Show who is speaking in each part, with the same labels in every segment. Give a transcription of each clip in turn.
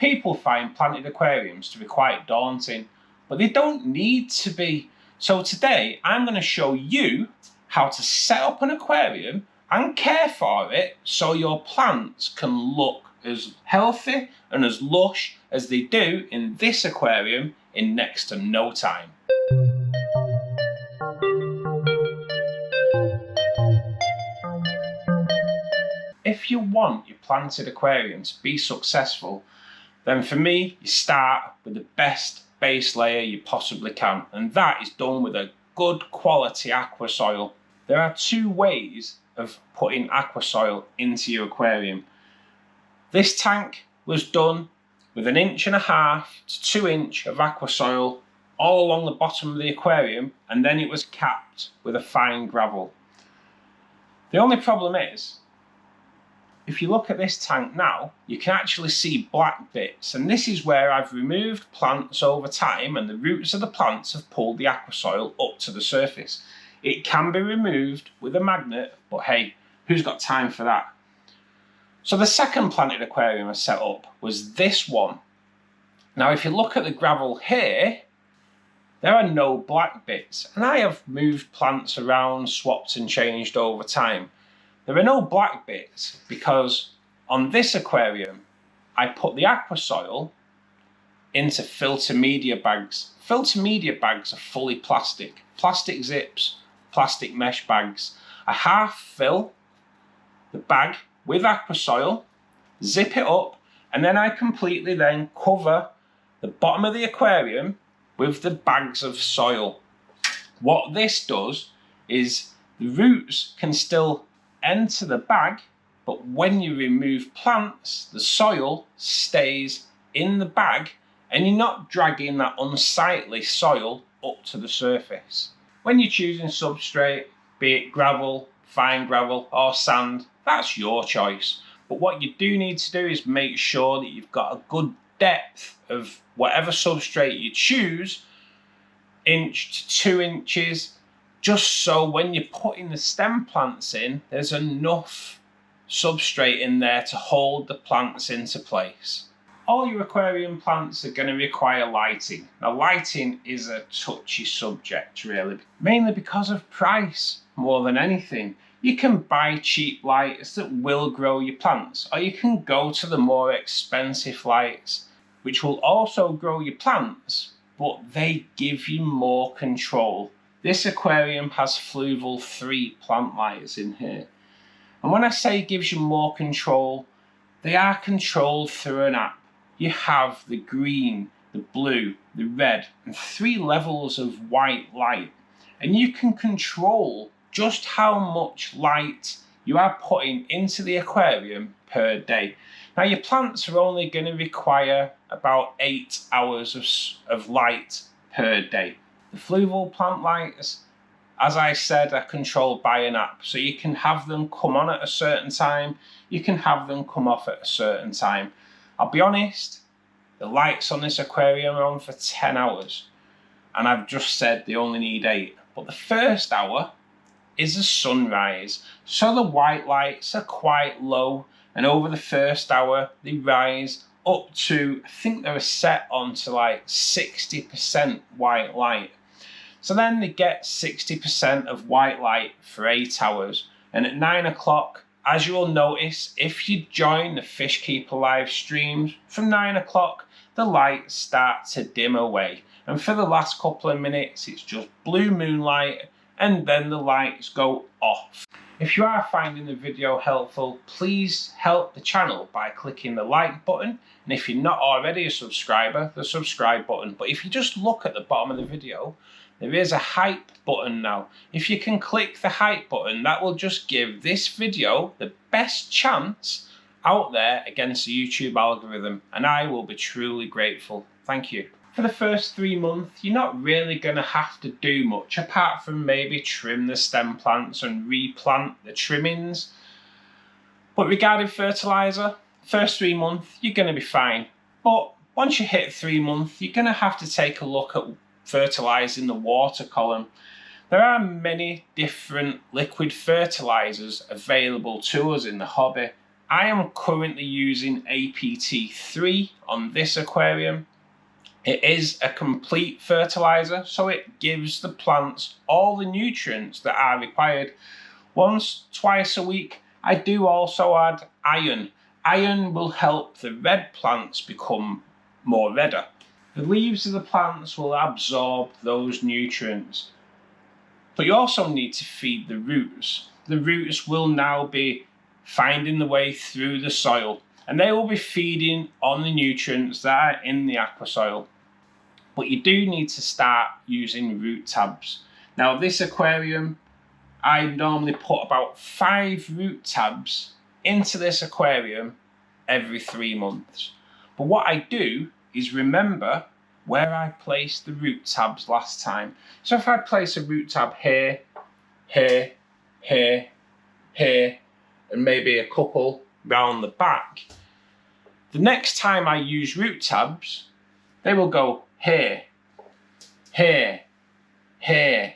Speaker 1: People find planted aquariums to be quite daunting, but they don't need to be. So today I'm going to show you how to set up an aquarium and care for it so your plants can look as healthy and as lush as they do in this aquarium in next to no time. If you want your planted aquarium to be successful, then for me, you start with the best base layer you possibly can, and that is done with a good quality aqua soil. There are two ways of putting aqua soil into your aquarium. This tank was done with 1.5 to 2 inches of aqua soil all along the bottom of the aquarium, and then it was capped with a fine gravel. The only problem is, if you look at this tank now, you can actually see black bits, and this is where I've removed plants over time and the roots of the plants have pulled the aqua soil up to the surface. It can be removed with a magnet, but hey, who's got time for that? So the second planted aquarium I set up was this one. Now if you look at the gravel here, there are no black bits, and I have moved plants around, swapped and changed over time. There are no black bits because on this aquarium, I put the aqua soil into filter media bags. Filter media bags are fully plastic zips, plastic mesh bags. I half fill the bag with aqua soil, zip it up, and then I completely then cover the bottom of the aquarium with the bags of soil. What this does is the roots can still enter the bag, but when you remove plants, the soil stays in the bag and you're not dragging that unsightly soil up to the surface. When you're choosing substrate, be it gravel, fine gravel or sand, that's your choice. But what you do need to do is make sure that you've got a good depth of whatever substrate you choose, 1 to 2 inches, just so when you're putting the stem plants in, there's enough substrate in there to hold the plants into place. All your aquarium plants are going to require lighting. Now lighting is a touchy subject really, mainly because of price more than anything. You can buy cheap lights that will grow your plants, or you can go to the more expensive lights, which will also grow your plants, but they give you more control. This aquarium has Fluval 3 plant lights in here. And when I say it gives you more control, they are controlled through an app. You have the green, the blue, the red, and 3 levels of white light. And you can control just how much light you are putting into the aquarium per day. Now your plants are only going to require about 8 hours of light per day. The Fluval plant lights, as I said, are controlled by an app. So you can have them come on at a certain time, you can have them come off at a certain time. I'll be honest, the lights on this aquarium are on for 10 hours. And I've just said they only need 8. But the first hour is a sunrise. So the white lights are quite low. And over the first hour, they rise up to, I think they're set on to like 60% white light. So then they get 60% of white light for 8 hours. And at 9 o'clock, as you'll notice, if you join the Fishkeeper live streams, from 9 o'clock, the lights start to dim away. And for the last couple of minutes, it's just blue moonlight, and then the lights go off. If you are finding the video helpful, please help the channel by clicking the like button. And if you're not already a subscriber, the subscribe button. But if you just look at the bottom of the video, there is a hype button now. If you can click the hype button, that will just give this video the best chance out there against the YouTube algorithm. And I will be truly grateful. Thank you. For the first 3 months, you're not really going to have to do much apart from maybe trim the stem plants and replant the trimmings. But regarding fertilizer, first 3 months, you're going to be fine. But once you hit 3 months, you're going to have to take a look at fertilizing the water column. There are many different liquid fertilizers available to us in the hobby. I am currently using APT3 on this aquarium. It is a complete fertilizer, so it gives the plants all the nutrients that are required. Once, twice a week, I do also add iron. Iron will help the red plants become more redder. The leaves of the plants will absorb those nutrients. But you also need to feed the roots. The roots will now be finding the way through the soil, and they will be feeding on the nutrients that are in the aqua soil. But you do need to start using root tabs. Now this aquarium, I normally put about 5 root tabs into this aquarium every 3 months. But what I do is remember where I placed the root tabs last time. So if I place a root tab here, here, here, here, and maybe a couple round the back, the next time I use root tabs, they will go here, here, here,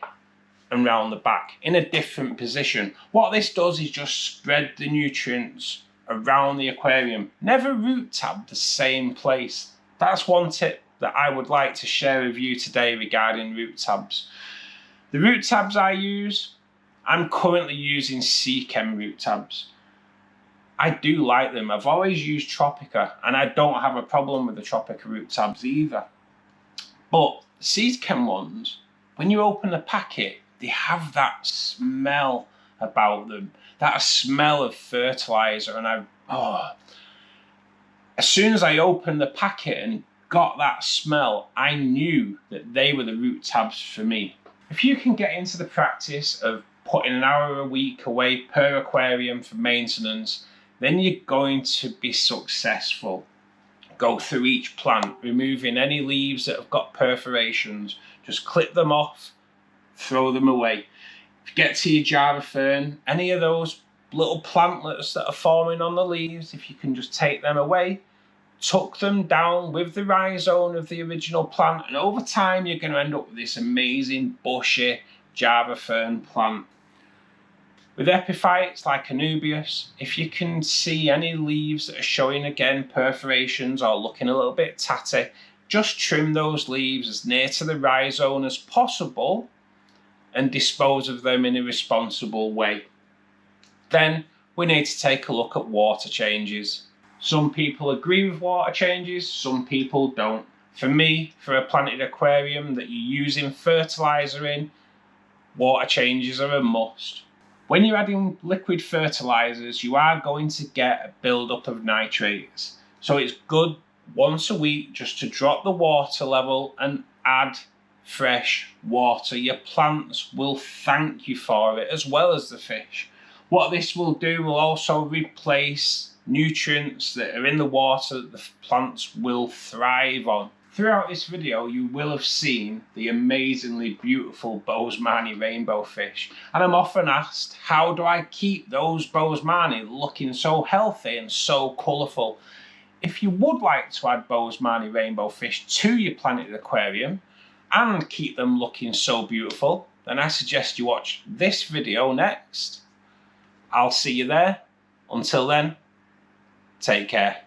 Speaker 1: and round the back in a different position. What this does is just spread the nutrients around the aquarium. Never root tab the same place. That's one tip that I would like to share with you today regarding root tabs. The root tabs I use, I'm currently using Seachem root tabs. I do like them. I've always used Tropica, and I don't have a problem with the Tropica root tabs either. But Seachem ones, when you open the packet, they have that smell about them, that smell of fertilizer, and as soon as I opened the packet and got that smell, I knew that they were the root tabs for me. If you can get into the practice of putting an hour a week away per aquarium for maintenance, then you're going to be successful. Go through each plant, removing any leaves that have got perforations, just clip them off, throw them away. If you get to your Java fern, any of those little plantlets that are forming on the leaves, if you can just take them away, tuck them down with the rhizome of the original plant, and over time you're going to end up with this amazing bushy Java fern plant. With epiphytes like Anubias, if you can see any leaves that are showing again perforations or looking a little bit tatty, just trim those leaves as near to the rhizome as possible and dispose of them in a responsible way. Then we need to take a look at water changes. Some people agree with water changes, some people don't. For me, for a planted aquarium that you're using fertilizer in, water changes are a must. When you're adding liquid fertilizers, you are going to get a build-up of nitrates. So it's good once a week just to drop the water level and add fresh water. Your plants will thank you for it, as well as the fish. What this will do will also replace nutrients that are in the water that the plants will thrive on. Throughout this video, you will have seen the amazingly beautiful Bosemani rainbow fish. And I'm often asked, how do I keep those Bosemani looking so healthy and so colourful? If you would like to add Bosemani rainbow fish to your planted aquarium and keep them looking so beautiful, then I suggest you watch this video next. I'll see you there. Until then, take care.